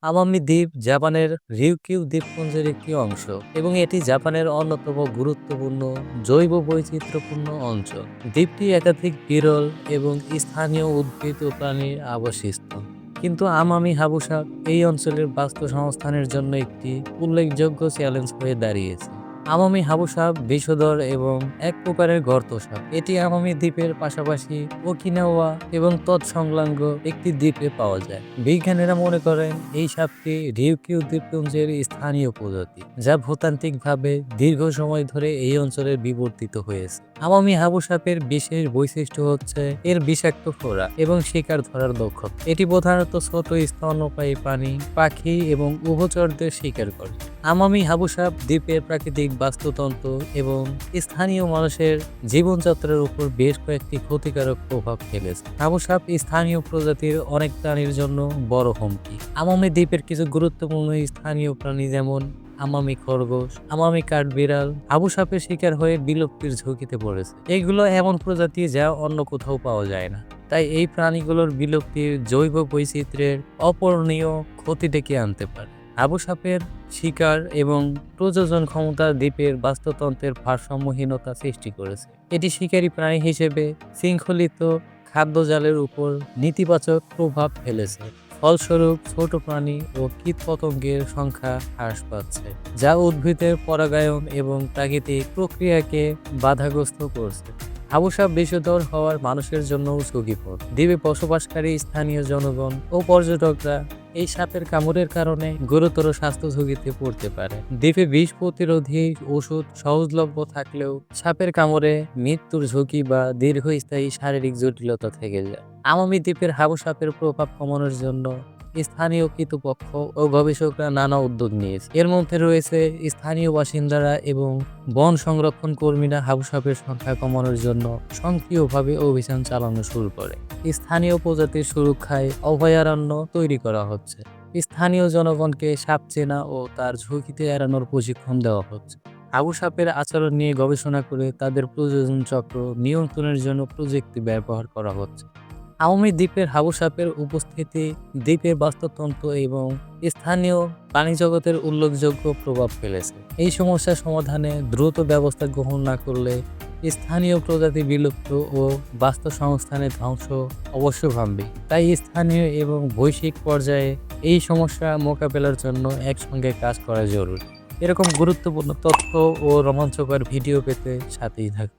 আমামি দ্বীপ জাপানের রিউকিউ দ্বীপপুঞ্জের একটি অংশ এবং এটি জাপানের অন্যতম গুরুত্বপূর্ণ জৈব বৈচিত্র্যপূর্ণ অঞ্চল। দ্বীপটি একাধিক বিরল এবং স্থানীয় উদ্ভিদ ও প্রাণীর আবাসস্থল। কিন্তু আমামি হাবুসা এই অঞ্চলের বাস্তুসংস্থানের জন্য একটি উল্লেখযোগ্য চ্যালেঞ্জ হয়ে দাঁড়িয়েছে। আমামি হাবুসাপ বিষধর এবং এক প্রকারের গর্তসাপ। এটি আমামি দ্বীপের পাশাপাশি ওকিনাওয়া এবং তৎসংলগ্ন একটি দ্বীপে পাওয়া যায়। বিজ্ঞানীরা মনে করেন এই সাপটি রিউকিউ দ্বীপপুঞ্জের স্থানীয় প্রজাতি, যা ভূতাত্ত্বিকভাবে দীর্ঘ সময় ধরে এই অঞ্চলে বিবর্তিত হয়েছে। আমামি হাবুসাপের বিশেষ বৈশিষ্ট্য হচ্ছে এর বিষাক্ত ফোড়া এবং শিকার ধরার দক্ষতা। এটি প্রধানত ছোট স্তন্যপায়ী প্রাণী, পাখি এবং উভচরদের শিকার করে। আমামি হাবুসাপ দ্বীপের প্রাকৃতিক বাস্তুতন্ত্র এবং স্থানীয় মানুষের জীবনযাত্রার উপর বেশ কয়েকটি ক্ষতিকারক প্রভাব ফেলেছে। হাবুসাপ স্থানীয় প্রজাতির অনেক প্রাণীর জন্য বড় হুমকি। আমামি দ্বীপের কিছু গুরুত্বপূর্ণ স্থানীয় প্রাণী যেমন আমামি খরগোশ, আমামি কাঠবিড়াল হাবুসাপের শিকার হয়ে বিলুপ্তির ঝুঁকিতে পড়েছে। এগুলো এমন প্রজাতি যা অন্য কোথাও পাওয়া যায় না। তাই এই প্রাণীগুলোর বিলুপ্তির জৈব বৈচিত্র্যের অপূরণীয় ক্ষতি ডেকে আনতে পারে। হাবুসাপের শিকার এবং প্রজনন ক্ষমতা দ্বীপের বাস্তুতন্ত্রের ভারসাম্যহীনতা সৃষ্টি করেছে। এটি শিকারী প্রাণী হিসেবে শৃঙ্খলিত খাদ্যজালের উপর নেতিবাচক প্রভাব ফেলেছে। ফলস্বরূপ ছোট প্রাণী ও কীটপতঙ্গের সংখ্যা হ্রাস পাচ্ছে, যা উদ্ভিদের পরাগায়ন এবং প্রাকৃতিক প্রক্রিয়াকে বাধাগ্রস্ত করছে। হাবুসাপ বিষধর হওয়ার মানুষের জন্য ঝুঁকিপূর্ণ। দ্বীপে বসবাসকারী স্থানীয় জনগণ ও পর্যটকরা এই সাপের কামড়ের কারণে গুরুতর স্বাস্থ্য ঝুঁকিতে পড়তে পারে। দ্বীপে বিষ প্রতিরোধী ওষুধ সহজলভ্য থাকলেও সাপের কামড়ে মৃত্যুর ঝুঁকি বা দীর্ঘস্থায়ী শারীরিক জটিলতা থেকে যায়। আমামি দ্বীপের হাবুসাপের প্রভাব কমানোর জন্য স্থানীয় কর্তৃপক্ষ ও গবেষকরা নানা উদ্যোগ নিয়েছে। এর মধ্যে রয়েছে স্থানীয় বাসিন্দারা এবং বন সংরক্ষণ কর্মীরা হাবুসাপের সংখ্যা কমানোর জন্য সক্রিয়ভাবে অভিযান চালানো শুরু করে। স্থানীয় প্রজাতির সুরক্ষায় অভয়ারণ্য তৈরি করা হচ্ছে। স্থানীয় জনগণকে সাপ চেনা ও তার ঝুঁকিতে এড়ানোর প্রশিক্ষণ দেওয়া হচ্ছে। হাবুসাপের আচরণ নিয়ে গবেষণা করে তাদের প্রজনন চক্র নিয়ন্ত্রণের জন্য প্রযুক্তি ব্যবহার করা হচ্ছে। আমামি দ্বীপের হাবুসাপের উপস্থিতি দ্বীপের বাস্তুতন্ত্র এবং স্থানীয় প্রাণীজগতের উল্লেখযোগ্য প্রভাব ফেলেছে। এই সমস্যা সমাধানে দ্রুত ব্যবস্থা গ্রহণ না করলে স্থানীয় প্রজাতি বিলুপ্ত ও বাস্তুসংস্থানের ধ্বংস অবশ্যম্ভাবী। তাই স্থানীয় এবং বৈশ্বিক পর্যায়ে এই সমস্যা মোকাবেলার জন্য একসঙ্গে কাজ করা জরুরি। এরকম গুরুত্বপূর্ণ তথ্য ও রোমাঞ্চকর ভিডিও পেতে সাথেই থাকুন।